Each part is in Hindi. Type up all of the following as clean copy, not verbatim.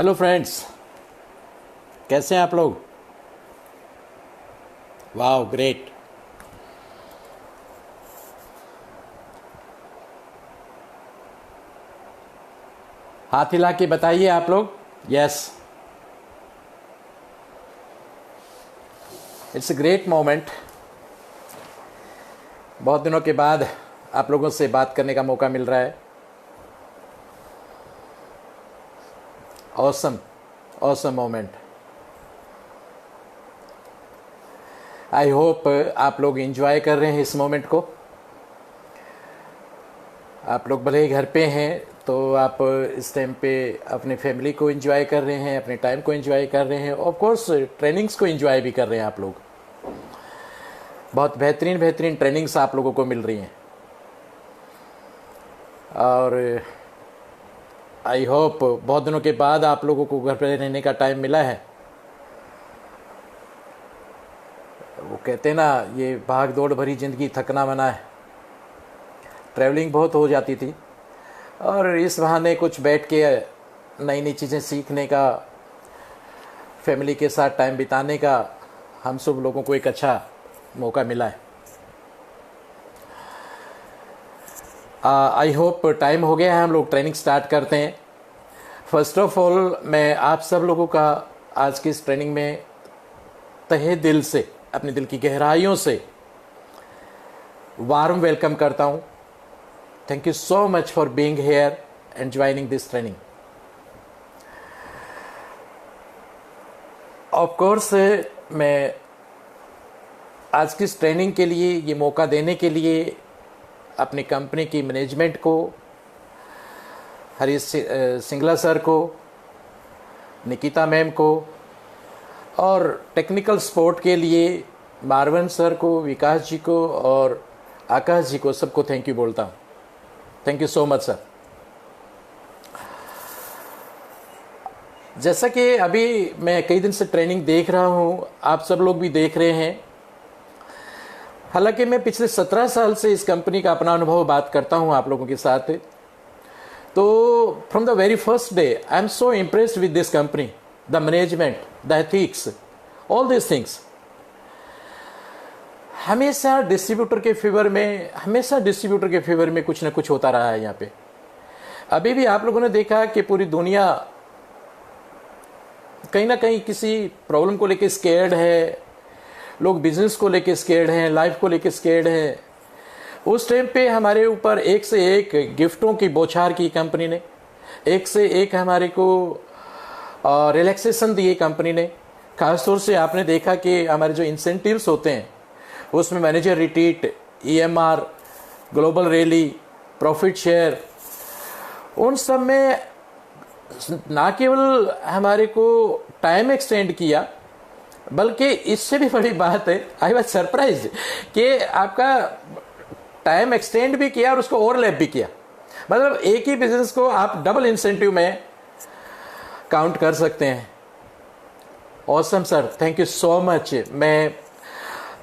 हेलो फ्रेंड्स, कैसे हैं आप लोग। वाह ग्रेट। हाथ हिला के बताइए आप लोग। Yes, it's a great moment. बहुत दिनों के बाद आप लोगों से बात करने का मौका मिल रहा है। Awesome awesome moment. I hope आप लोग एंजॉय कर रहे हैं इस मोमेंट को। आप लोग भले ही घर पे हैं तो आप इस टाइम पे अपने फैमिली को एंजॉय कर रहे हैं, अपने टाइम को एंजॉय कर रहे हैं, ऑफ कोर्स ट्रेनिंग्स को एंजॉय भी कर रहे हैं। आप लोग बहुत बेहतरीन बेहतरीन ट्रेनिंग्स आप लोगों को मिल रही हैं और आई होप बहुत दिनों के बाद आप लोगों को घर पे रहने का टाइम मिला है। वो कहते हैं ना, ये भाग दौड़ भरी ज़िंदगी थकना मना है। ट्रैवलिंग बहुत हो जाती थी और इस बहाने कुछ बैठ के नई नई चीज़ें सीखने का, फैमिली के साथ टाइम बिताने का हम सब लोगों को एक अच्छा मौका मिला है। आई होप टाइम हो गया है, हम लोग ट्रेनिंग स्टार्ट करते हैं। फर्स्ट ऑफ ऑल मैं आप सब लोगों का आज की इस ट्रेनिंग में तहे दिल से, अपने दिल की गहराइयों से वार्म वेलकम करता हूं। Thank you so much for being here and joining this training. Of course मैं आज की इस ट्रेनिंग के लिए, ये मौका देने के लिए अपनी कंपनी की मैनेजमेंट को, हरीश सिंगला सर को, निकिता मैम को और टेक्निकल सपोर्ट के लिए मारवन सर को, विकास जी को और आकाश जी को, सबको थैंक यू बोलता हूँ। Thank you so much sir. जैसा कि अभी मैं कई दिन से ट्रेनिंग देख रहा हूँ, आप सब लोग भी देख रहे हैं। हालांकि मैं पिछले 17 साल से इस कंपनी का अपना अनुभव बात करता हूँ आप लोगों के साथ। तो from the very first day I am so impressed with this company, the management, the ethics, all this things. हमेशा डिस्ट्रीब्यूटर के फेवर में कुछ ना कुछ होता रहा है यहाँ पे। अभी भी आप लोगों ने देखा कि पूरी दुनिया कहीं ना कहीं किसी प्रॉब्लम को लेके स्केर्ड है। लोग बिजनेस को लेके स्केर्ड हैं, लाइफ को लेके स्केर्ड हैं। उस टाइम पे हमारे ऊपर एक से एक गिफ्टों की बौछार की कंपनी ने, एक से एक हमारे को रिलैक्सेशन दिए कंपनी ने। खासतौर से आपने देखा कि हमारे जो इंसेंटिव्स होते हैं उसमें manager retreat, EMR, global rally, profit share, उन सब में ना केवल हमारे को टाइम एक्सटेंड किया, बल्कि इससे भी बड़ी बात है, आई वाज सरप्राइज कि आपका टाइम एक्सटेंड भी किया और उसको ओवरलैप भी किया। मतलब एक ही बिजनेस को आप डबल इंसेंटिव में काउंट कर सकते हैं। Awesome sir, thank you so much. मैं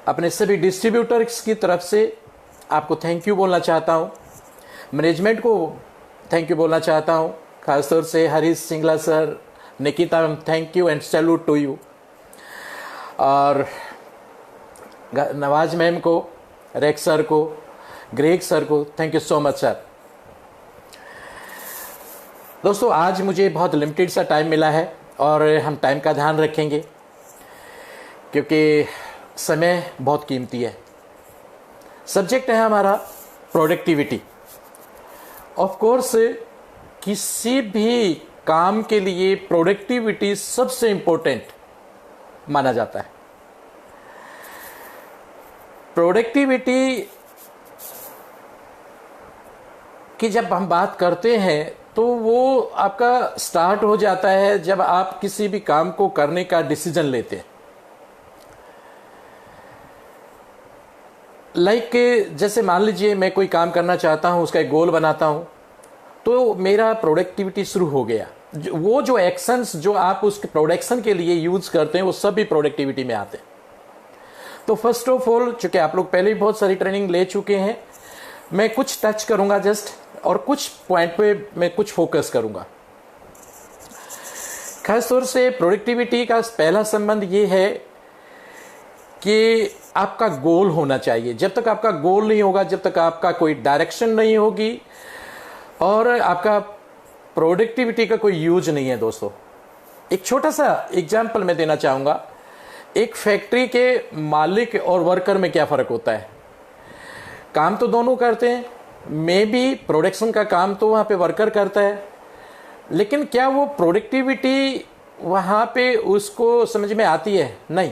अपने सभी डिस्ट्रीब्यूटर्स की तरफ से आपको थैंक यू बोलना चाहता हूँ, मैनेजमेंट को थैंक यू बोलना चाहता हूँ, खासतौर से Harish Singla sir, Nikita ma'am, thank you and salute to you. और नवाज मैम को, रेक्स सर को, ग्रेग सर को, thank you so much sir. दोस्तों, आज मुझे बहुत लिमिटेड सा टाइम मिला है और हम टाइम का ध्यान रखेंगे क्योंकि समय बहुत कीमती है। सब्जेक्ट है हमारा प्रोडक्टिविटी। ऑफ कोर्स किसी भी काम के लिए प्रोडक्टिविटी सबसे इंपॉर्टेंट माना जाता है। प्रोडक्टिविटी की जब हम बात करते हैं तो वो आपका स्टार्ट हो जाता है जब आप किसी भी काम को करने का डिसीजन लेते हैं। लाइक जैसे मान लीजिए मैं कोई काम करना चाहता हूं, उसका एक गोल बनाता हूं, तो मेरा प्रोडक्टिविटी शुरू हो गया। वो जो एक्शंस जो आप उस प्रोडक्शन के लिए यूज करते हैं वो सब भी प्रोडक्टिविटी में आते हैं। तो फर्स्ट ऑफ ऑल, चूंकि आप लोग पहले भी बहुत सारी ट्रेनिंग ले चुके हैं, मैं कुछ टच करूंगा जस्ट, और कुछ पॉइंट पे मैं कुछ फोकस करूंगा खासतौर से प्रोडक्टिविटी का पहला संबंध ये है कि आपका गोल होना चाहिए। जब तक आपका गोल नहीं होगा, जब तक आपका कोई डायरेक्शन नहीं होगी, और आपका प्रोडक्टिविटी का कोई यूज नहीं है दोस्तों। एक छोटा सा एग्जाम्पल मैं देना चाहूँगा। एक फैक्ट्री के मालिक और वर्कर में क्या फ़र्क होता है? काम तो दोनों करते हैं, मे बी प्रोडक्शन का काम तो वहाँ पे वर्कर करता है, लेकिन क्या वो प्रोडक्टिविटी वहाँ पे उसको समझ में आती है? नहीं,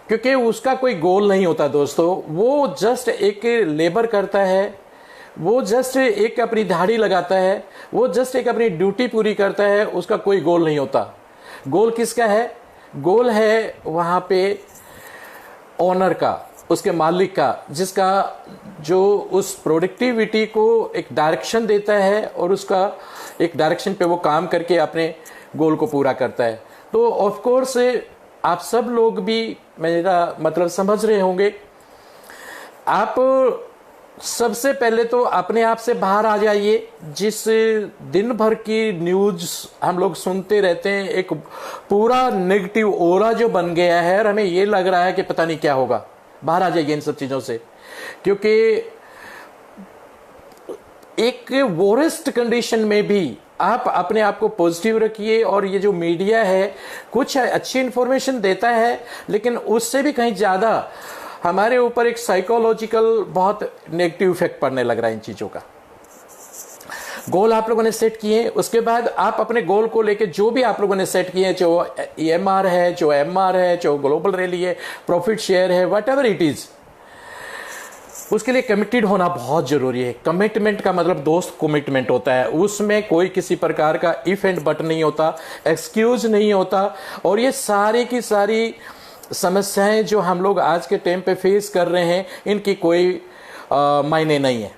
क्योंकि उसका कोई गोल नहीं होता दोस्तों। वो जस्ट एक लेबर करता है, वो जस्ट एक अपनी दिहाड़ी लगाता है, वो जस्ट एक अपनी ड्यूटी पूरी करता है, उसका कोई गोल नहीं होता। गोल किसका है? गोल है वहाँ पे ओनर का, उसके मालिक का, जिसका जो उस प्रोडक्टिविटी को एक डायरेक्शन देता है और उसका एक डायरेक्शन पे वो काम करके अपने गोल को पूरा करता है। तो ऑफ कोर्स आप सब लोग भी मेरा मतलब समझ रहे होंगे। आप सबसे पहले तो अपने आप से बाहर आ जाइए। जिस दिन भर की न्यूज़ हम लोग सुनते रहते हैं, एक पूरा नेगेटिव ओरा जो बन गया है और हमें ये लग रहा है कि पता नहीं क्या होगा। बाहर आ जाइए इन सब चीज़ों से, क्योंकि एक वोरेस्ट कंडीशन में भी आप अपने आप को पॉजिटिव रखिए। और ये जो मीडिया है कुछ अच्छी इंफॉर्मेशन देता है, लेकिन उससे भी कहीं ज़्यादा हमारे ऊपर एक साइकोलॉजिकल बहुत नेगेटिव इफेक्ट पड़ने लग रहा है इन चीज़ों का। गोल आप लोगों ने सेट किए, उसके बाद आप अपने गोल को लेके जो भी आप लोगों ने सेट किए, जो EMR है, जो MR है, जो ग्लोबल रैली है, प्रॉफिट शेयर है, वट एवर इट इज़, उसके लिए कमिटेड होना बहुत जरूरी है। कमिटमेंट का मतलब दोस्त कमिटमेंट होता है, उसमें कोई किसी प्रकार का इफ एंड बट नहीं होता, एक्सक्यूज नहीं होता। और ये सारी की सारी समस्याएं जो हम लोग आज के टाइम पे फेस कर रहे हैं, इनकी कोई मायने नहीं है।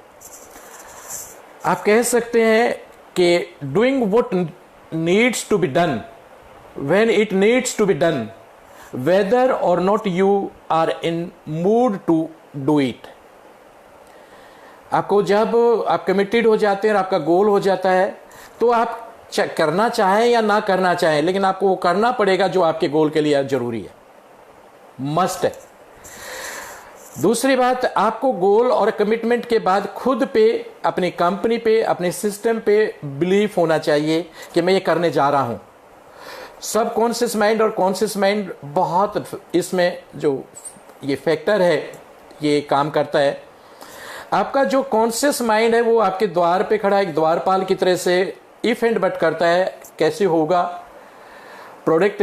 आप कह सकते हैं कि doing what needs to be done when it needs to be done, whether और not you are in mood to do it. आपको जब आप कमिटेड हो जाते हैं और आपका गोल हो जाता है, तो आप करना चाहें या ना करना चाहें, लेकिन आपको वो करना पड़ेगा जो आपके गोल के लिए जरूरी है, मस्ट है। दूसरी बात, आपको गोल और कमिटमेंट के बाद खुद पे, अपनी कंपनी पे, अपने सिस्टम पे बिलीफ होना चाहिए कि मैं ये करने जा रहा हूं। सब कॉन्शियस माइंड और कॉन्शियस माइंड बहुत इसमें जो ये फैक्टर है ये काम करता है। आपका जो कॉन्शियस माइंड है वो आपके द्वार पे खड़ा एक द्वारपाल की तरह से इफ एंड बट करता है, कैसे होगा, प्रोडक्ट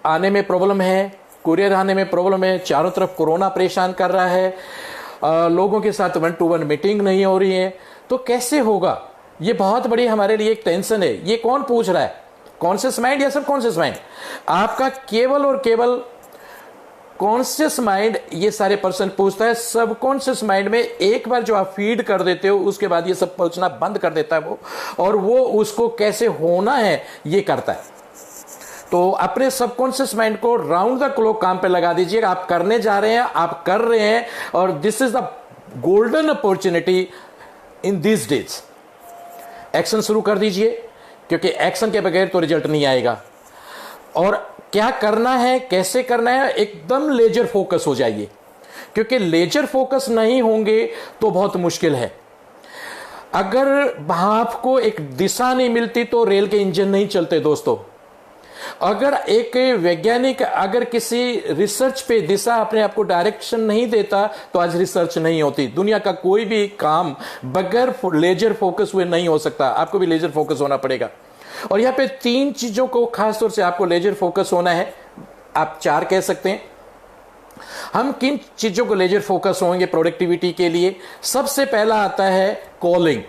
आने में प्रॉब्लम है, कुरियर आने में प्रॉब्लम है, चारों तरफ कोरोना परेशान कर रहा है, लोगों के साथ 1 to 1 मीटिंग नहीं हो रही है, तो कैसे होगा? ये बहुत बड़ी हमारे लिए एक टेंशन है। ये कौन पूछ रहा है? कॉन्शियस माइंड या सब कॉन्शियस माइंड? आपका केवल और केवल कॉन्शियस माइंड ये सारे पर्सन पूछता है। सब कॉन्शियस माइंड में एक बार जो आप फीड कर देते हो, उसके बाद ये सब पूछना बंद कर देता है वो, और वो उसको कैसे होना है ये करता है। तो अपने सबकॉन्शियस माइंड को राउंड द क्लॉक काम पे लगा दीजिए। आप करने जा रहे हैं, आप कर रहे हैं, और this is the golden opportunity in this days. Action शुरू कर दीजिए, क्योंकि एक्शन के बगैर तो रिजल्ट नहीं आएगा। और क्या करना है, कैसे करना है, एकदम लेजर फोकस हो जाइए, क्योंकि लेजर फोकस नहीं होंगे तो बहुत मुश्किल है। अगर आपको एक दिशा नहीं मिलती तो रेल के इंजन नहीं चलते दोस्तों। अगर एक वैज्ञानिक अगर किसी रिसर्च पे दिशा अपने आप को डायरेक्शन नहीं देता तो आज रिसर्च नहीं होती। दुनिया का कोई भी काम बगैर लेजर फोकस हुए नहीं हो सकता। आपको भी लेजर फोकस होना पड़ेगा। और यहाँ पे 3 चीजों को खासतौर से आपको लेजर फोकस होना है, आप 4 कह सकते हैं। हम किन चीजों को लेजर फोकस होंगे प्रोडक्टिविटी के लिए? सबसे पहला आता है कॉलिंग।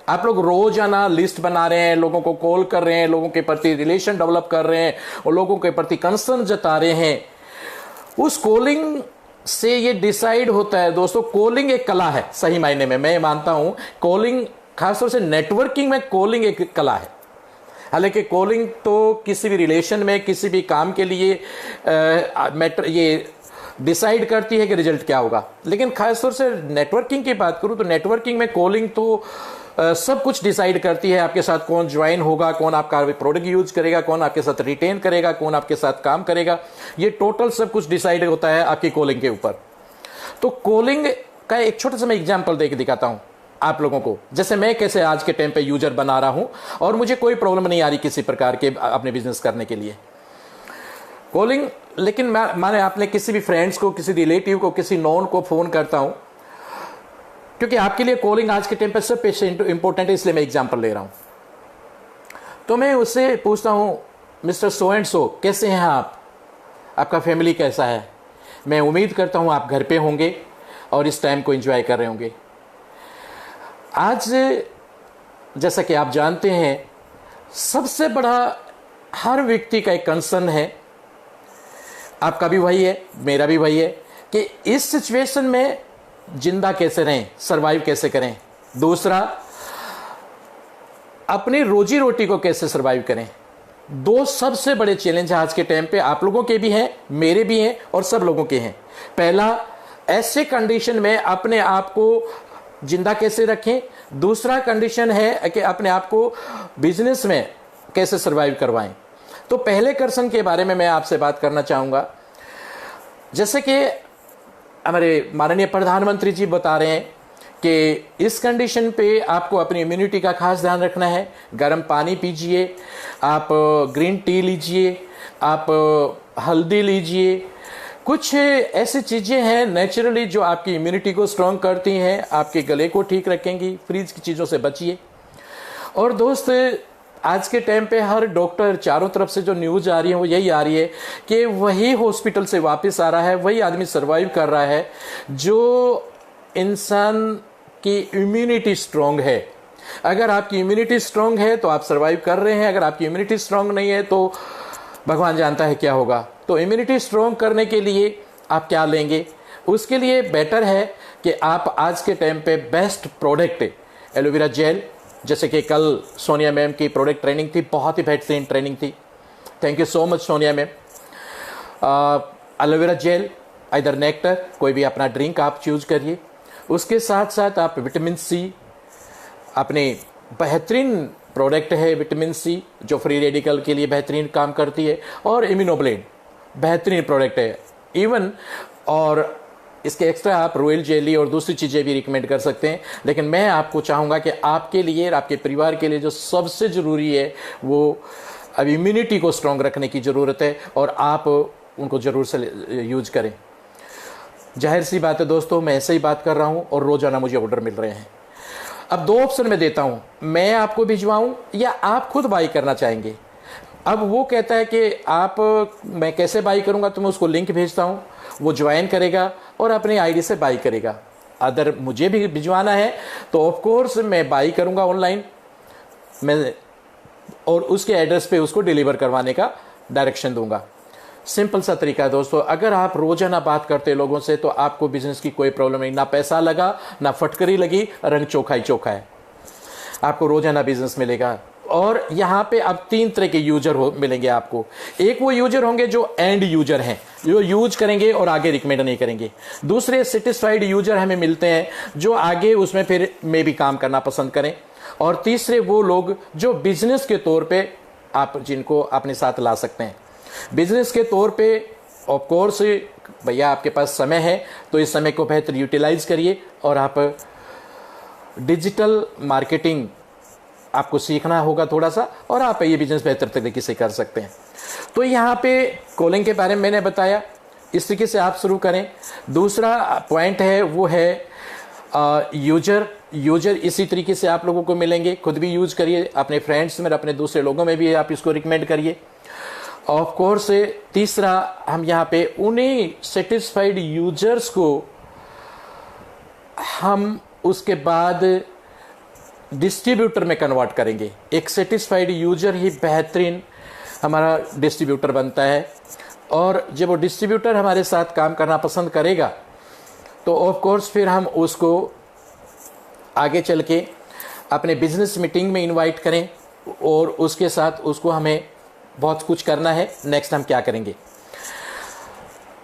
आप लोग रोजाना लिस्ट बना रहे हैं, लोगों को कॉल कर रहे हैं, लोगों के प्रति रिलेशन डेवलप कर रहे हैं और लोगों के प्रति कंसर्न जता रहे हैं। उस कॉलिंग से ये डिसाइड होता है दोस्तों। कॉलिंग एक कला है, सही मायने में मैं मानता हूं। कॉलिंग खासतौर से नेटवर्किंग में कॉलिंग एक कला है। हालांकि कॉलिंग तो किसी भी रिलेशन में, किसी भी काम के लिए मैटर ये डिसाइड करती है कि रिजल्ट क्या होगा। लेकिन खासतौर से नेटवर्किंग की बात करूं तो नेटवर्किंग में कॉलिंग तो सब कुछ डिसाइड करती है आपके साथ कौन ज्वाइन होगा, कौन आपका प्रोडक्ट यूज करेगा, कौन आपके साथ रिटेन करेगा, कौन आपके साथ काम करेगा। ये टोटल सब कुछ डिसाइड होता है आपकी कॉलिंग के ऊपर। तो कॉलिंग का एक छोटा सा मैं एग्जाम्पल दे के दिखाता हूं आप लोगों को, जैसे मैं कैसे आज के टाइम पे यूजर बना रहा हूं और मुझे कोई प्रॉब्लम नहीं आ रही किसी प्रकार के अपने बिजनेस करने के लिए कॉलिंग। लेकिन माने आपने किसी भी फ्रेंड्स को, किसी रिलेटिव को, किसी नॉन को फोन करता हूं, क्योंकि आपके लिए कॉलिंग आज के टाइम पे सबसे इंपॉर्टेंट है, इसलिए मैं एग्जांपल ले रहा हूं। तो मैं उससे पूछता हूं, मिस्टर सो एंड सो, कैसे हैं आप, आपका फैमिली कैसा है? मैं उम्मीद करता हूं आप घर पे होंगे और इस टाइम को एंजॉय कर रहे होंगे। आज जैसा कि आप जानते हैं, सबसे बड़ा हर व्यक्ति का एक कंसर्न है, आपका भी वही है, मेरा भी वही है, कि इस सिचुएशन में जिंदा कैसे रहें, सरवाइव कैसे करें। दूसरा, अपनी रोजी रोटी को कैसे सरवाइव करें। दो सबसे बड़े चैलेंज आज के टाइम पे आप लोगों के भी हैं, मेरे भी हैं और सब लोगों के हैं। पहला, ऐसे कंडीशन में अपने आप को जिंदा कैसे रखें। दूसरा कंडीशन है कि अपने आप को बिजनेस में कैसे सरवाइव करवाएं। तो पहले कंसर्न के बारे में मैं आपसे बात करना चाहूंगा। जैसे कि हमारे माननीय प्रधानमंत्री जी बता रहे हैं कि इस कंडीशन पे आपको अपनी इम्यूनिटी का खास ध्यान रखना है। गर्म पानी पीजिए, आप ग्रीन टी लीजिए, आप हल्दी लीजिए। कुछ ऐसी चीज़ें हैं नेचुरली जो आपकी इम्यूनिटी को स्ट्रॉन्ग करती हैं, आपके गले को ठीक रखेंगी। फ्रीज की चीज़ों से बचिए। और दोस्त, आज के टाइम पे हर डॉक्टर, चारों तरफ से जो न्यूज़ आ रही है वो यही आ रही है कि वही हॉस्पिटल से वापस आ रहा है, वही आदमी सरवाइव कर रहा है जो इंसान की इम्यूनिटी स्ट्रॉन्ग है। अगर आपकी इम्यूनिटी स्ट्रॉन्ग है तो आप सरवाइव कर रहे हैं, अगर आपकी इम्यूनिटी स्ट्रॉन्ग नहीं है तो भगवान जानता है क्या होगा। तो इम्यूनिटी स्ट्रॉन्ग करने के लिए आप क्या लेंगे, उसके लिए बेटर है कि आप आज के टाइम पे बेस्ट प्रोडक्ट एलोवेरा जेल, जैसे कि कल सोनिया मैम की प्रोडक्ट ट्रेनिंग थी, बहुत ही बेहतरीन ट्रेनिंग थी। Thank you so much Sonia ma'am. Aloe vera gel, इधर नेक्टर, कोई भी अपना ड्रिंक आप चूज करिए। उसके साथ साथ आप विटामिन सी, अपने बेहतरीन प्रोडक्ट है विटामिन सी जो फ्री रेडिकल के लिए बेहतरीन काम करती है, और इम्यूनोब्लेड बेहतरीन प्रोडक्ट है इवन। और इसके एक्स्ट्रा आप रॉयल जेली और दूसरी चीज़ें भी रिकमेंड कर सकते हैं। लेकिन मैं आपको चाहूँगा कि आपके लिए और आपके परिवार के लिए जो सबसे ज़रूरी है वो अब इम्यूनिटी को स्ट्रॉन्ग रखने की ज़रूरत है, और आप उनको ज़रूर से यूज करें। जाहिर सी बात है दोस्तों, मैं ऐसे ही बात कर रहा हूँ और रोज़ाना मुझे ऑर्डर मिल रहे हैं। अब दो ऑप्शन मैं देता हूँ, मैं आपको भिजवाऊँ या आप खुद बाई करना चाहेंगे। अब वो कहता है कि आप, मैं कैसे बाई करूँगा, तो मैं उसको लिंक भेजता हूँ, वो ज्वाइन करेगा और अपनी आईडी से बाई करेगा। अगर मुझे भी भिजवाना है तो ऑफ कोर्स मैं बाई करूँगा ऑनलाइन, मैं और उसके एड्रेस पे उसको डिलीवर करवाने का डायरेक्शन दूंगा। सिंपल सा तरीका है दोस्तों। अगर आप रोजाना बात करते लोगों से तो आपको बिजनेस की कोई प्रॉब्लम नहीं, ना पैसा लगा, ना फटकरी लगी, रंग चोखा ही चोखा है, आपको रोजाना बिजनेस मिलेगा। और यहाँ पे अब तीन तरह के यूजर मिलेंगे आपको। एक वो यूजर होंगे जो एंड यूजर हैं, जो यूज करेंगे और आगे रिकमेंड नहीं करेंगे। दूसरे सेटिस्फाइड यूजर हमें मिलते हैं जो आगे उसमें फिर में भी काम करना पसंद करें। और तीसरे वो लोग जो बिजनेस के तौर पे आप जिनको अपने साथ ला सकते हैं। बिजनेस के तौर पे ऑफ कोर्स भैया आपके पास समय है तो इस समय को बेहतर यूटिलाइज करिए, और आप डिजिटल मार्केटिंग आपको सीखना होगा थोड़ा सा, और आप ये बिजनेस बेहतर तरीके से कर सकते हैं। तो यहाँ पे कॉलिंग के बारे में मैंने बताया, इस तरीके से आप शुरू करें। दूसरा पॉइंट है वो है यूजर इसी तरीके से आप लोगों को मिलेंगे, खुद भी यूज करिए, अपने फ्रेंड्स में, अपने दूसरे लोगों में भी आप इसको रिकमेंड करिए। ऑफ कोर्स तीसरा, हम यहाँ पे उन्हीं सेटिस्फाइड यूजर्स को हम उसके बाद डिस्ट्रीब्यूटर में कन्वर्ट करेंगे। एक सेटिस्फाइड यूजर ही बेहतरीन हमारा डिस्ट्रीब्यूटर बनता है, और जब वो डिस्ट्रीब्यूटर हमारे साथ काम करना पसंद करेगा तो ऑफ कोर्स फिर हम उसको आगे चल के अपने बिजनेस मीटिंग में इनवाइट करें, और उसके साथ उसको हमें बहुत कुछ करना है। नेक्स्ट हम क्या करेंगे,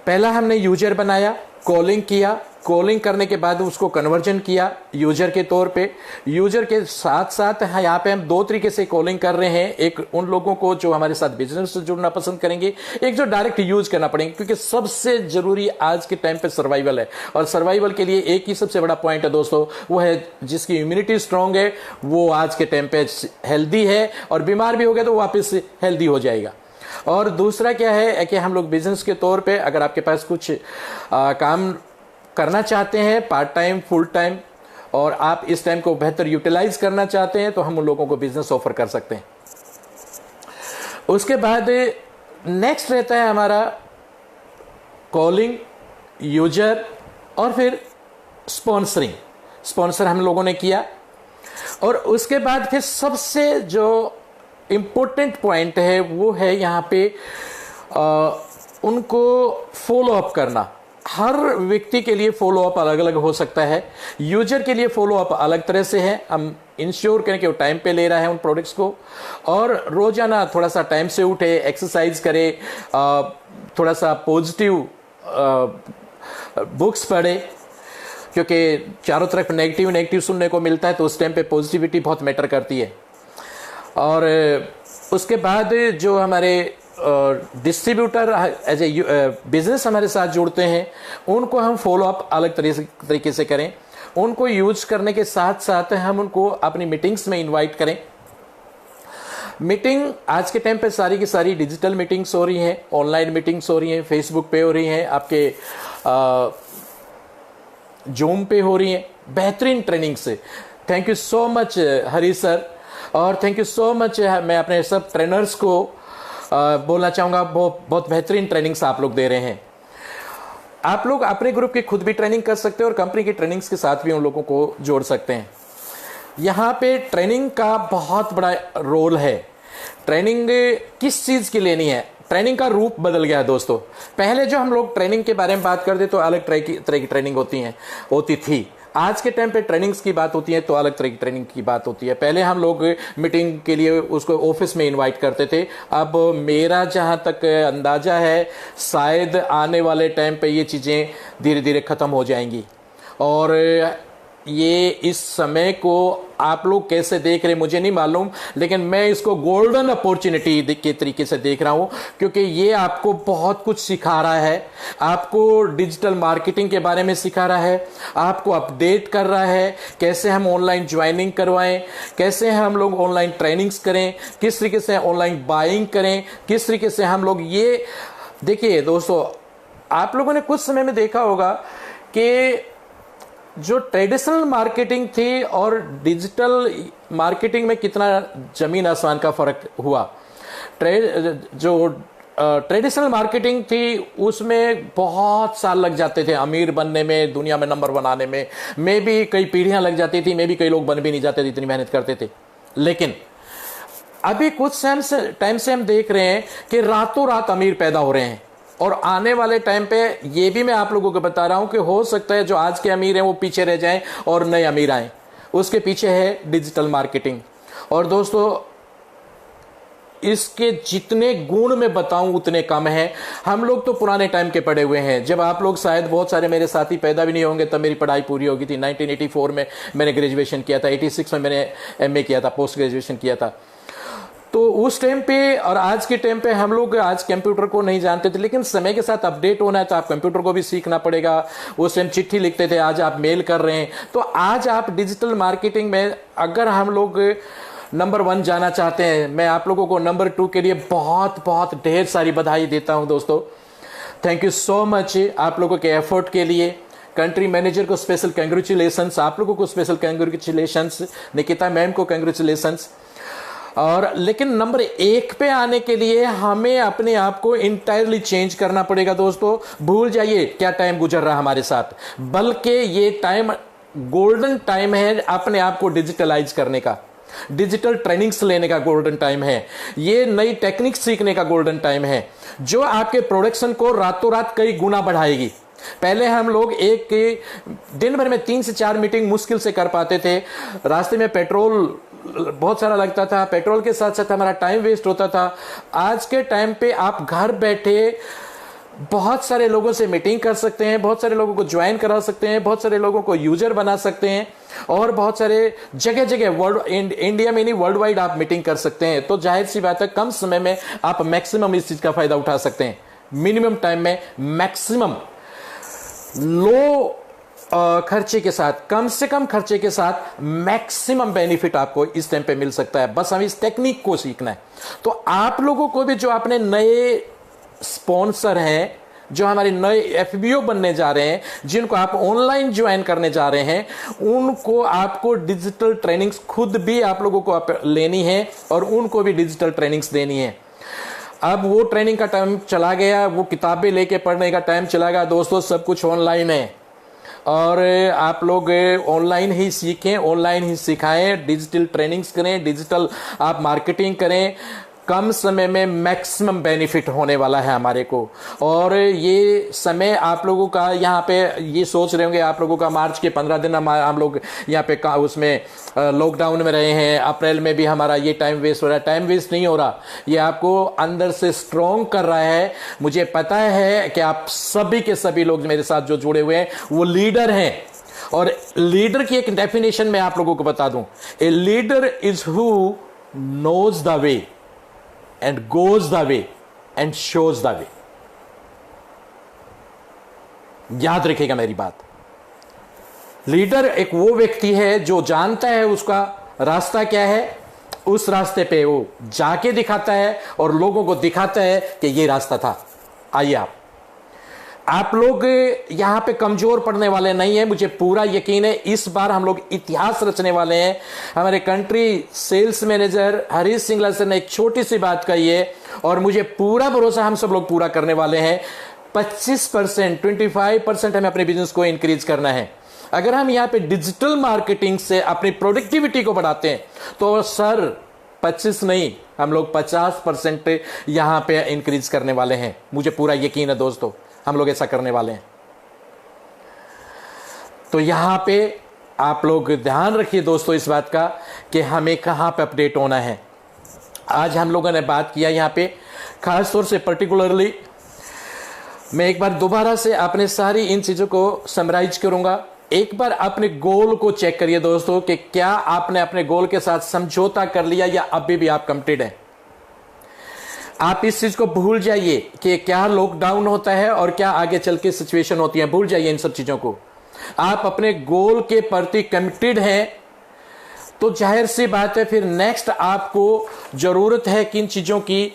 पहला हमने यूजर बनाया, कॉलिंग किया, कॉलिंग करने के बाद उसको कन्वर्जन किया यूजर के तौर पे। यूजर के साथ साथ यहाँ पे हम दो तरीके से कॉलिंग कर रहे हैं, एक उन लोगों को जो हमारे साथ बिजनेस से जुड़ना पसंद करेंगे, एक जो डायरेक्ट यूज करना पड़ेंगे, क्योंकि सबसे जरूरी आज के टाइम पे सर्वाइवल है। और सर्वाइवल के लिए एक ही सबसे बड़ा पॉइंट है दोस्तों, वो है जिसकी इम्यूनिटी स्ट्रांग है वो आज के टाइम पे हेल्दी है, और बीमार भी हो गया तो वापस हेल्दी हो जाएगा। और दूसरा क्या है कि हम लोग बिजनेस के तौर पे अगर आपके पास कुछ काम करना चाहते हैं, पार्ट टाइम फुल टाइम, और आप इस टाइम को बेहतर यूटिलाइज करना चाहते हैं, तो हम उन लोगों को बिजनेस ऑफर कर सकते हैं। उसके बाद नेक्स्ट रहता है हमारा कॉलिंग, यूजर, और फिर स्पॉन्सरिंग। स्पॉन्सर हम लोगों ने किया, और उसके बाद फिर सबसे जो इम्पोर्टेंट पॉइंट है वो है यहाँ पे उनको फॉलो अप करना। हर व्यक्ति के लिए फॉलो अप अलग अलग हो सकता है। यूजर के लिए फॉलो अप अलग तरह से है, हम इंश्योर करें कि वो टाइम पे ले रहा है उन प्रोडक्ट्स को, और रोजाना थोड़ा सा टाइम से उठे, एक्सरसाइज करे, थोड़ा सा पॉजिटिव बुक्स पढ़े, क्योंकि चारों तरफ नेगेटिव सुनने को मिलता है, तो उस टाइम पे पॉजिटिविटी बहुत मैटर करती है। और उसके बाद जो हमारे डिस्ट्रीब्यूटर एज ए बिजनेस हमारे साथ जुड़ते हैं, उनको हम फॉलो अप अलग तरीके से करें। उनको यूज करने के साथ साथ हम उनको अपनी मीटिंग्स में इनवाइट करें। मीटिंग आज के टाइम पे सारी की सारी डिजिटल मीटिंग्स हो रही हैं, ऑनलाइन मीटिंग्स हो रही हैं, फेसबुक पे हो रही हैं, आपके जूम पे हो रही हैं, बेहतरीन ट्रेनिंग से। Thank you so much Hari sir, और थैंक यू सो मच मैं अपने सब ट्रेनर्स को बोलना चाहूँगा, बहुत बेहतरीन ट्रेनिंग्स आप लोग दे रहे हैं। आप लोग अपने ग्रुप की खुद भी ट्रेनिंग कर सकते हैं और कंपनी की ट्रेनिंग्स के साथ भी उन लोगों को जोड़ सकते हैं। यहाँ पे ट्रेनिंग का बहुत बड़ा रोल है। ट्रेनिंग किस चीज़ की लेनी है, ट्रेनिंग का रूप बदल गया है दोस्तों। पहले जो हम लोग ट्रेनिंग के बारे में बात करते तो अलग तरह की ट्रेनिंग होती थी। आज के टाइम पे ट्रेनिंग्स की बात होती है तो अलग तरह की ट्रेनिंग की बात होती है। पहले हम लोग मीटिंग के लिए उसको ऑफिस में इनवाइट करते थे। अब मेरा जहां तक अंदाजा है, शायद आने वाले टाइम पे ये चीज़ें धीरे धीरे ख़त्म हो जाएंगी। और ये इस समय को आप लोग कैसे देख रहे मुझे नहीं मालूम, लेकिन मैं इसको गोल्डन अपॉर्चुनिटी के तरीके से देख रहा हूं, क्योंकि ये आपको बहुत कुछ सिखा रहा है। आपको डिजिटल मार्केटिंग के बारे में सिखा रहा है, आपको अपडेट कर रहा है, कैसे हम ऑनलाइन ज्वाइनिंग करवाएं, कैसे हम लोग ऑनलाइन ट्रेनिंग्स करें, किस तरीके से ऑनलाइन बाइंग करें, किस तरीके से हम लोग ये देखिए दोस्तों, आप लोगों ने कुछ समय में देखा होगा कि जो ट्रेडिशनल मार्केटिंग थी और डिजिटल मार्केटिंग में कितना जमीन आसमान का फर्क हुआ। जो ट्रेडिशनल मार्केटिंग थी उसमें बहुत साल लग जाते थे अमीर बनने में, दुनिया में नंबर बनाने में, मे भी कई पीढ़ियां लग जाती थी, मे भी कई लोग बन भी नहीं जाते थे, इतनी मेहनत करते थे। लेकिन अभी कुछ टाइम से हम देख रहे हैं कि रातों रात अमीर पैदा हो रहे हैं। और आने वाले टाइम पे ये भी मैं आप लोगों को बता रहा हूं कि हो सकता है जो आज के अमीर हैं वो पीछे रह जाएं और नए अमीर आएं। उसके पीछे है डिजिटल मार्केटिंग। और दोस्तों इसके जितने गुण मैं बताऊं उतने कम हैं। हम लोग तो पुराने टाइम के पड़े हुए हैं, जब आप लोग शायद बहुत सारे मेरे साथी पैदा भी नहीं होंगे तब मेरी पढ़ाई पूरी होगी थी। 1984 में मैंने ग्रेजुएशन किया था, 86 में मैंने एमए किया था, पोस्ट ग्रेजुएशन किया था। तो उस टाइम पे और आज के टाइम पे हम लोग आज कंप्यूटर को नहीं जानते थे, लेकिन समय के साथ अपडेट होना है तो आप कंप्यूटर को भी सीखना पड़ेगा। उस टाइम चिट्ठी लिखते थे, आज आप मेल कर रहे हैं। तो आज आप डिजिटल मार्केटिंग में अगर हम लोग नंबर 1 जाना चाहते हैं, मैं आप लोगों को नंबर 2 के लिए बहुत बहुत ढेर सारी बधाई देता हूं दोस्तों। थैंक यू सो मच आप लोगों के एफर्ट के लिए। कंट्री मैनेजर को स्पेशल कंग्रेचुलेशंस, आप लोगों को स्पेशल कंग्रेचुलेशंस, निकिता मैम को कंग्रेचुलेशंस। और लेकिन नंबर 1 पे आने के लिए हमें अपने आप को इंटायरली चेंज करना पड़ेगा दोस्तों। भूल जाइए क्या टाइम गुजर रहा है हमारे साथ, बल्कि ये टाइम गोल्डन टाइम है अपने आप को डिजिटलाइज करने का, डिजिटल ट्रेनिंग्स लेने का गोल्डन टाइम है, ये नई टेक्निक्स सीखने का गोल्डन टाइम है, जो आपके प्रोडक्शन को रातों रात कई गुना बढ़ाएगी। पहले हम लोग एक दिन भर में 3 से 4 मीटिंग मुश्किल से कर पाते थे। रास्ते में पेट्रोल बहुत सारा लगता था, पेट्रोल के साथ साथ हमारा टाइम वेस्ट होता था। आज के टाइम पे आप घर बैठे बहुत सारे लोगों से मीटिंग कर सकते हैं, बहुत सारे लोगों को ज्वाइन करा सकते हैं, बहुत सारे लोगों को यूजर बना सकते हैं, और बहुत सारे जगह जगह वर्ल्ड, इंडिया में नहीं वर्ल्ड वाइड आप मीटिंग कर सकते हैं। तो जाहिर सी बात है कम समय में आप मैक्सिमम इस चीज का फायदा उठा सकते हैं, मिनिमम टाइम में मैक्सिमम लो खर्चे के साथ, कम से कम खर्चे के साथ मैक्सिमम बेनिफिट आपको इस टाइम पे मिल सकता है। बस हमें इस टेक्निक को सीखना है। तो आप लोगों को भी जो अपने नए स्पॉन्सर हैं, जो हमारे नए एफबीओ बनने जा रहे हैं, जिनको आप ऑनलाइन ज्वाइन करने जा रहे हैं, उनको आपको डिजिटल ट्रेनिंग्स खुद भी आप लोगों को लेनी है और उनको भी डिजिटल ट्रेनिंग्स देनी है। अब वो ट्रेनिंग का टाइम चला गया, वो किताबें लेके पढ़ने का टाइम चला गया दोस्तों। सब कुछ ऑनलाइन है और आप लोग ऑनलाइन ही सीखें, ऑनलाइन ही सिखाएं, डिजिटल ट्रेनिंग्स करें, डिजिटल आप मार्केटिंग करें। कम समय में मैक्सिमम बेनिफिट होने वाला है हमारे को। और ये समय आप लोगों का यहाँ पे ये सोच रहे होंगे आप लोगों का मार्च के 15 दिन हम लोग यहाँ पे उसमें लॉकडाउन में रहे हैं, अप्रैल में भी हमारा ये टाइम वेस्ट हो रहा है। टाइम वेस्ट नहीं हो रहा, ये आपको अंदर से स्ट्रॉन्ग कर रहा है। मुझे पता है कि आप सभी के सभी लोग मेरे साथ जो जुड़े हुए हैं वो लीडर हैं, और लीडर की एक डेफिनेशन मैं आप लोगों को बता दूं, a leader is who knows the way and goes the way and shows the way। याद रखिएगा मेरी बात। लीडर एक वो व्यक्ति है जो जानता है उसका रास्ता क्या है, उस रास्ते पे वो जाके दिखाता है और लोगों को दिखाता है कि ये रास्ता था। आइए आप लोग यहां पे कमजोर पड़ने वाले नहीं है, मुझे पूरा यकीन है। इस बार हम लोग इतिहास रचने वाले हैं। हमारे country sales manager Harish Singla sir ने एक छोटी सी बात कही है और मुझे पूरा भरोसा हम सब लोग पूरा करने वाले हैं। 25%, 25% हमें अपने बिजनेस को इंक्रीज करना है। अगर हम यहां पे डिजिटल मार्केटिंग से अपनी प्रोडक्टिविटी को बढ़ाते हैं तो सर 25 नहीं, हम लोग 50% यहां पे इंक्रीज करने वाले हैं। मुझे पूरा यकीन है दोस्तों, हम लोग ऐसा करने वाले हैं। तो यहां पे आप लोग ध्यान रखिए दोस्तों इस बात का कि हमें कहां पे अपडेट होना है। आज हम लोगों ने बात किया यहां पे खास तौर से पर्टिकुलरली, मैं एक बार दोबारा से अपने सारी इन चीजों को समराइज करूंगा। एक बार अपने गोल को चेक करिए दोस्तों कि क्या आपने अपने गोल के साथ समझौता कर लिया या अभी भी आप कमिटेड हैं। आप इस चीज को भूल जाइए कि क्या लॉकडाउन होता है और क्या आगे चल के सिचुएशन होती है, भूल जाइए इन सब चीजों को। आप अपने गोल के प्रति कमिटेड हैं तो जाहिर सी बात है फिर नेक्स्ट आपको जरूरत है किन चीजों की,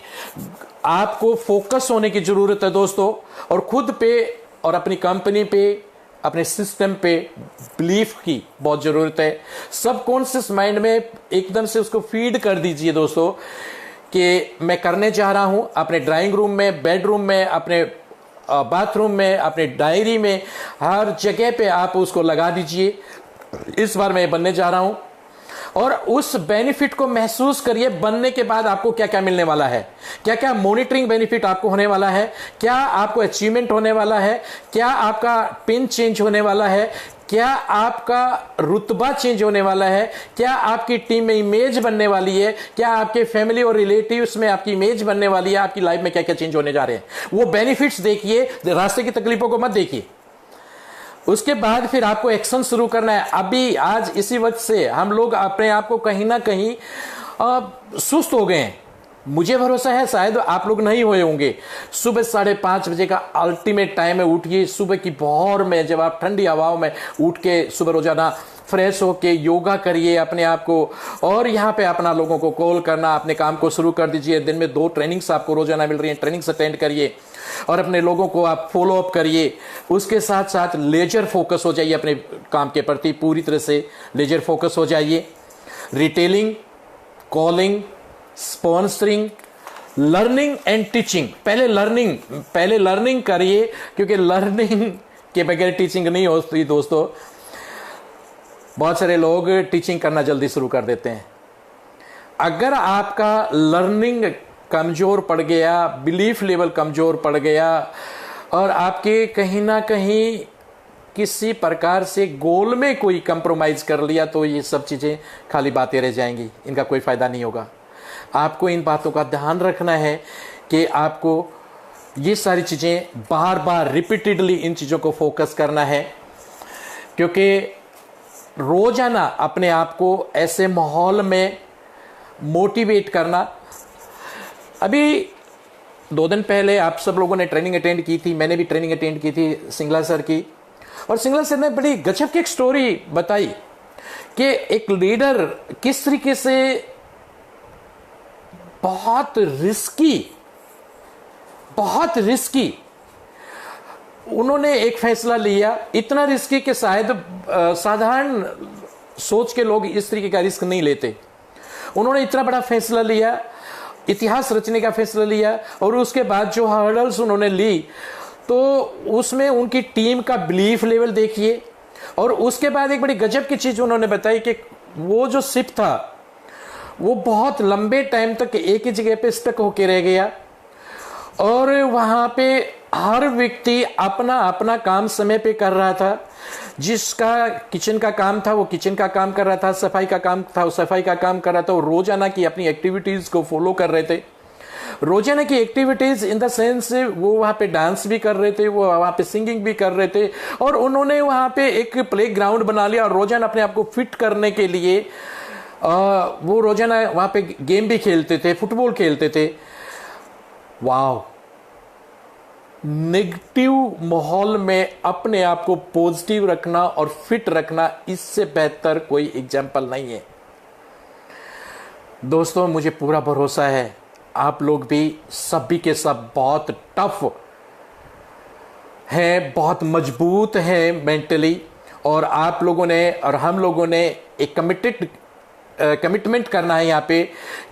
आपको फोकस होने की जरूरत है दोस्तों, और खुद पे और अपनी कंपनी पे, अपने सिस्टम पे बिलीफ की बहुत जरूरत है। सबकॉन्शियस माइंड में एकदम से उसको फीड कर दीजिए दोस्तों कि मैं करने जा रहा हूं। अपने ड्राइंग रूम में, बेडरूम में, अपने बाथरूम में, अपने डायरी में, हर जगह पे आप उसको लगा दीजिए, इस बार मैं बनने जा रहा हूं। और उस बेनिफिट को महसूस करिए। बनने के बाद आपको क्या क्या मिलने वाला है, क्या क्या मॉनिटरिंग बेनिफिट आपको होने वाला है, क्या आपको अचीवमेंट होने वाला है, क्या आपका पिन चेंज होने वाला है, क्या आपका रुतबा चेंज होने वाला है, क्या आपकी टीम में इमेज बनने वाली है, क्या आपके फैमिली और रिलेटिव्स में आपकी इमेज बनने वाली है, आपकी लाइफ में क्या क्या चेंज होने जा रहे हैं। वो बेनिफिट्स देखिए, रास्ते की तकलीफों को मत देखिए। उसके बाद फिर आपको एक्शन शुरू करना है। अभी आज इसी वक्त से हम लोग अपने आप को कहीं ना कहीं सुस्त हो गए हैं। मुझे भरोसा है शायद आप लोग नहीं हुए होंगे। सुबह 5:30 बजे का अल्टीमेट टाइम है, उठिए सुबह की भोर में, जब आप ठंडी हवाओं में उठ के सुबह रोजाना फ्रेश होके योगा करिए अपने आप को, और यहाँ पे अपना लोगों को कॉल करना, अपने काम को शुरू कर दीजिए। दिन में 2 ट्रेनिंग्स आपको रोजाना मिल रही हैं, ट्रेनिंग्स अटेंड करिए और अपने लोगों को आप फॉलो अप करिए। उसके साथ साथ लेजर फोकस हो जाइए, अपने काम के प्रति पूरी तरह से लेजर फोकस हो जाइए। Retailing, calling, sponsoring, learning and teaching. पहले लर्निंग करिए, क्योंकि लर्निंग के बगैर टीचिंग नहीं होती दोस्तों। बहुत सारे लोग टीचिंग करना जल्दी शुरू कर देते हैं। अगर आपका लर्निंग कमजोर पड़ गया, बिलीफ लेवल कमजोर पड़ गया और आपके कहीं ना कहीं किसी प्रकार से गोल में कोई कंप्रोमाइज कर लिया, तो ये सब चीजें खाली बातें रह जाएंगी, इनका कोई फायदा नहीं होगा। आपको इन बातों का ध्यान रखना है कि आपको ये सारी चीज़ें बार बार रिपीटेडली इन चीज़ों को फोकस करना है, क्योंकि रोजाना अपने आप को ऐसे माहौल में मोटिवेट करना। अभी 2 दिन पहले आप सब लोगों ने ट्रेनिंग अटेंड की थी, मैंने भी ट्रेनिंग अटेंड की थी सिंगला सर की, और सिंगला सर ने बड़ी गजब की एक स्टोरी बताई कि एक लीडर किस तरीके से बहुत रिस्की उन्होंने एक फैसला लिया, इतना रिस्की कि शायद साधारण सोच के लोग इस तरीके का रिस्क नहीं लेते। उन्होंने इतना बड़ा फैसला लिया, इतिहास रचने का फैसला लिया, और उसके बाद जो हर्डल्स उन्होंने ली तो उसमें उनकी टीम का बिलीफ लेवल देखिए। और उसके बाद एक बड़ी गजब की चीज़ उन्होंने बताई कि वो जो शिप था वो बहुत लंबे टाइम तक एक ही जगह पे स्टक होके रह गया, और वहाँ पे हर व्यक्ति अपना अपना काम समय पे कर रहा था। जिसका किचन का काम था वो किचन का काम कर रहा था, सफाई का काम था वो सफाई का काम कर रहा था, वो रोजाना की अपनी एक्टिविटीज़ को फॉलो कर रहे थे। रोजाना की एक्टिविटीज़ इन द सेंस वो वहाँ पे डांस भी कर रहे थे, वो वहाँ पे सिंगिंग भी कर रहे थे, और उन्होंने वहाँ पे एक प्ले ग्राउंड बना लिया और रोजाना अपने आप को फिट करने के लिए वो रोजाना वहाँ पे गेम भी खेलते थे, फुटबॉल खेलते थे। वाह, नेगेटिव माहौल में अपने आप को पॉजिटिव रखना और फिट रखना, इससे बेहतर कोई एग्जाम्पल नहीं है। दोस्तों, मुझे पूरा भरोसा है आप लोग भी सभी के सब बहुत टफ हैं, बहुत मजबूत हैं मेंटली, और आप लोगों ने और हम लोगों ने एक कमिटमेंट करना है यहाँ पे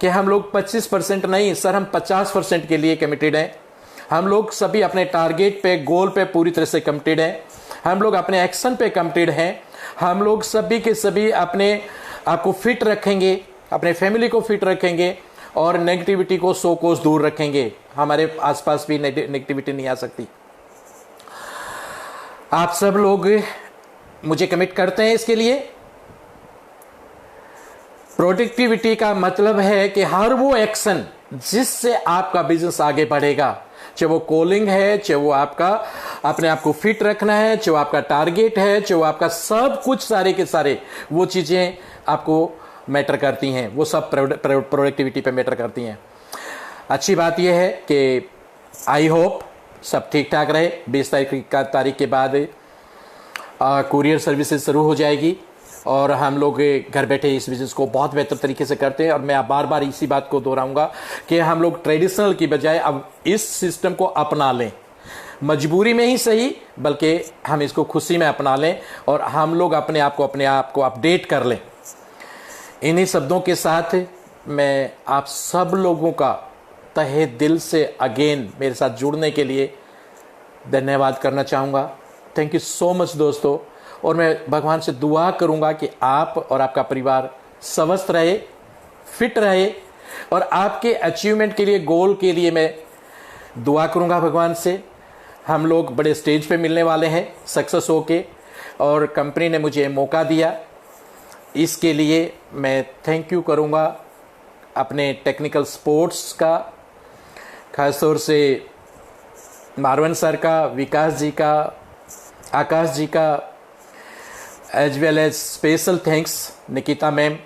कि हम लोग 25% नहीं सर, हम 50% के लिए कमिटेड हैं। हम लोग सभी अपने टारगेट पे, गोल पे पूरी तरह से कमिटेड हैं। हम लोग अपने एक्शन पे कमिटेड हैं। हम लोग सभी के सभी अपने आप को फिट रखेंगे, अपने फैमिली को फिट रखेंगे, और नेगेटिविटी को 100 कोस दूर रखेंगे। हमारे आसपास भी नेगेटिविटी नहीं आ सकती। आप सब लोग मुझे कमिट करते हैं इसके लिए। प्रोडक्टिविटी का मतलब है कि हर वो एक्शन जिससे आपका बिजनेस आगे बढ़ेगा, चाहे वो कॉलिंग है, चाहे वो आपका अपने आप को फिट रखना है, चाहे वो आपका टारगेट है, चाहे वो आपका सब कुछ, सारे के सारे वो चीज़ें आपको मैटर करती हैं, वो सब प्रोडक्टिविटी पे मैटर करती हैं। अच्छी बात यह है कि आई होप सब ठीक ठाक रहे। 20 तारीख के बाद कुरियर सर्विसेज शुरू हो जाएगी और हम लोग घर बैठे इस बिज़नेस को बहुत बेहतर तरीके से करते हैं। और मैं बार बार इसी बात को दोहराऊंगा कि हम लोग ट्रेडिशनल की बजाय अब इस सिस्टम को अपना लें, मजबूरी में ही सही, बल्कि हम इसको खुशी में अपना लें और हम लोग अपने आप को अपडेट कर लें। इन्हीं शब्दों के साथ मैं आप सब लोगों का तहे दिल से अगेन मेरे साथ जुड़ने के लिए धन्यवाद करना चाहूँगा। थैंक यू सो मच दोस्तों। और मैं भगवान से दुआ करूँगा कि आप और आपका परिवार स्वस्थ रहे, फिट रहे, और आपके अचीवमेंट के लिए, गोल के लिए मैं दुआ करूँगा भगवान से। हम लोग बड़े स्टेज पे मिलने वाले हैं सक्सेस होके, और कंपनी ने मुझे मौका दिया, इसके लिए मैं थैंक यू करूँगा अपने टेक्निकल स्पोर्ट्स का, खासतौर से मारवन सर का, विकास जी का, आकाश जी का, as well as special thanks Nikita ma'am,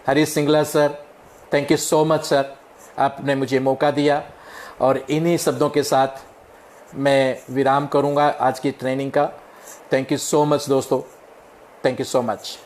Harish Singla sir. Thank you so much sir, आपने मुझे मौका दिया। और इन्हीं शब्दों के साथ मैं विराम करूँगा आज की ट्रेनिंग का। थैंक यू सो मच दोस्तों, थैंक यू सो मच।